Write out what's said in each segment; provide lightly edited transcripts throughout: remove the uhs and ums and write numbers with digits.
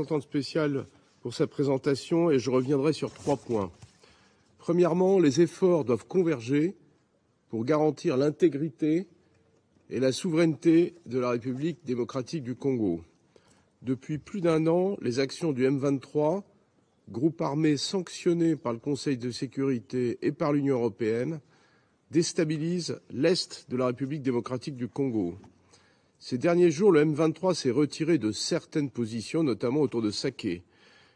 représentante spéciale pour sa présentation et je reviendrai sur 3 points. Premièrement, les efforts doivent converger pour garantir l'intégrité et la souveraineté de la République démocratique du Congo. Depuis plus d'un an, les actions du M23, groupe armé sanctionné par le Conseil de sécurité et par l'Union européenne, déstabilisent l'Est de la République démocratique du Congo. Ces derniers jours, le M23 s'est retiré de certaines positions, notamment autour de Saké.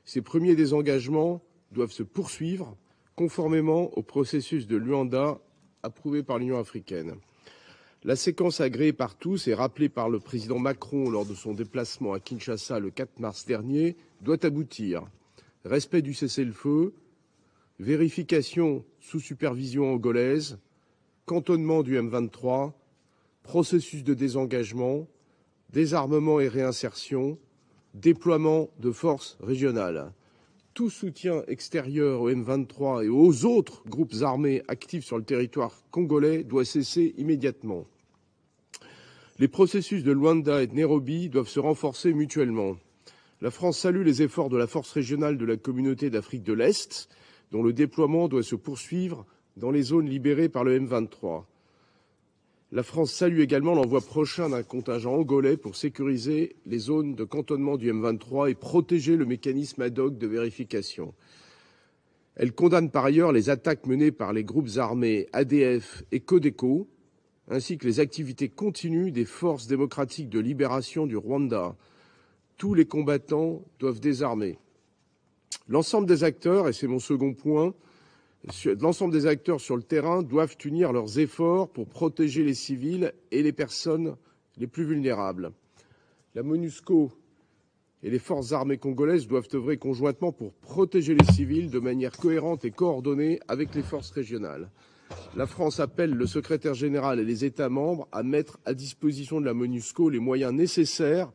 Ces premiers désengagements doivent se poursuivre conformément au processus de Luanda approuvé par l'Union africaine. La séquence agréée par tous et rappelée par le président Macron lors de son déplacement à Kinshasa le 4 mars dernier doit aboutir. Respect du cessez-le-feu, vérification sous supervision angolaise, cantonnement du M23, processus de désengagement, désarmement et réinsertion, déploiement de forces régionales. Tout soutien extérieur au M23 et aux autres groupes armés actifs sur le territoire congolais doit cesser immédiatement. Les processus de Luanda et de Nairobi doivent se renforcer mutuellement. La France salue les efforts de la force régionale de la communauté d'Afrique de l'Est, dont le déploiement doit se poursuivre dans les zones libérées par le M23. La France salue également l'envoi prochain d'un contingent angolais pour sécuriser les zones de cantonnement du M23 et protéger le mécanisme ad hoc de vérification. Elle condamne par ailleurs les attaques menées par les groupes armés ADF et Codeco, ainsi que les activités continues des forces démocratiques de libération du Rwanda. Tous les combattants doivent désarmer. L'ensemble des acteurs, et c'est mon second point, l'ensemble des acteurs sur le terrain doivent unir leurs efforts pour protéger les civils et les personnes les plus vulnérables. La MONUSCO et les forces armées congolaises doivent œuvrer conjointement pour protéger les civils de manière cohérente et coordonnée avec les forces régionales. La France appelle le secrétaire général et les États membres à mettre à disposition de la MONUSCO les moyens nécessaires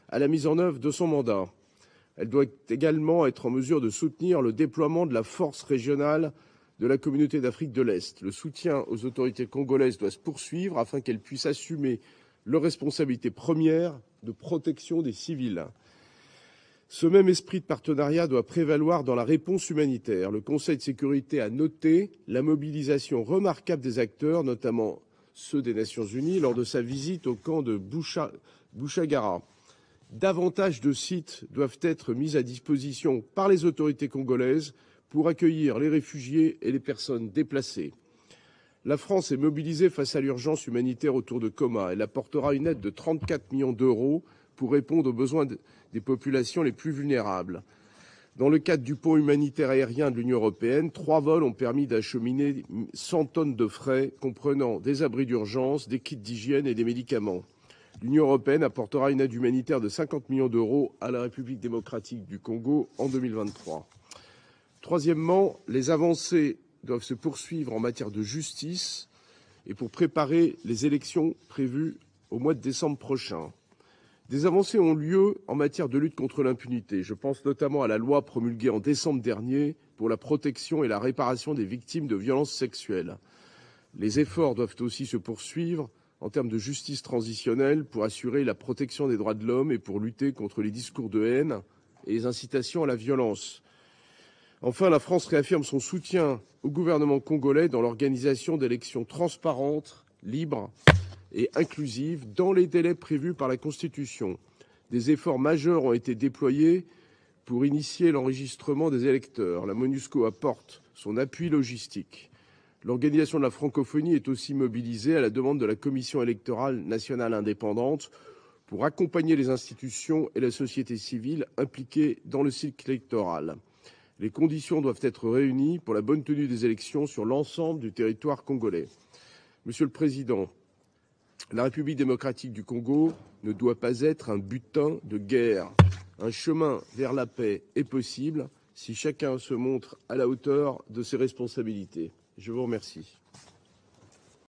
à la mise en œuvre de son mandat. Elle doit également être en mesure de soutenir le déploiement de la force régionale de la communauté d'Afrique de l'Est. Le soutien aux autorités congolaises doit se poursuivre afin qu'elles puissent assumer leur responsabilité première de protection des civils. Ce même esprit de partenariat doit prévaloir dans la réponse humanitaire. Le Conseil de sécurité a noté la mobilisation remarquable des acteurs, notamment ceux des Nations Unies, lors de sa visite au camp de Bouchagara. Davantage de sites doivent être mis à disposition par les autorités congolaises pour accueillir les réfugiés et les personnes déplacées. La France est mobilisée face à l'urgence humanitaire autour de Goma. Elle apportera une aide de 34 millions d'euros pour répondre aux besoins des populations les plus vulnérables. Dans le cadre du pont humanitaire aérien de l'Union européenne, 3 vols ont permis d'acheminer 100 tonnes de frais, comprenant des abris d'urgence, des kits d'hygiène et des médicaments. L'Union européenne apportera une aide humanitaire de 50 millions d'euros à la République démocratique du Congo en 2023. Troisièmement, les avancées doivent se poursuivre en matière de justice et pour préparer les élections prévues au mois de décembre prochain. Des avancées ont lieu en matière de lutte contre l'impunité. Je pense notamment à la loi promulguée en décembre dernier pour la protection et la réparation des victimes de violences sexuelles. Les efforts doivent aussi se poursuivre en termes de justice transitionnelle pour assurer la protection des droits de l'homme et pour lutter contre les discours de haine et les incitations à la violence. Enfin, la France réaffirme son soutien au gouvernement congolais dans l'organisation d'élections transparentes, libres et inclusives dans les délais prévus par la Constitution. Des efforts majeurs ont été déployés pour initier l'enregistrement des électeurs. La MONUSCO apporte son appui logistique. L'organisation de la francophonie est aussi mobilisée à la demande de la Commission électorale nationale indépendante pour accompagner les institutions et la société civile impliquées dans le cycle électoral. Les conditions doivent être réunies pour la bonne tenue des élections sur l'ensemble du territoire congolais. Monsieur le Président, la République démocratique du Congo ne doit pas être un butin de guerre. Un chemin vers la paix est possible si chacun se montre à la hauteur de ses responsabilités. Je vous remercie.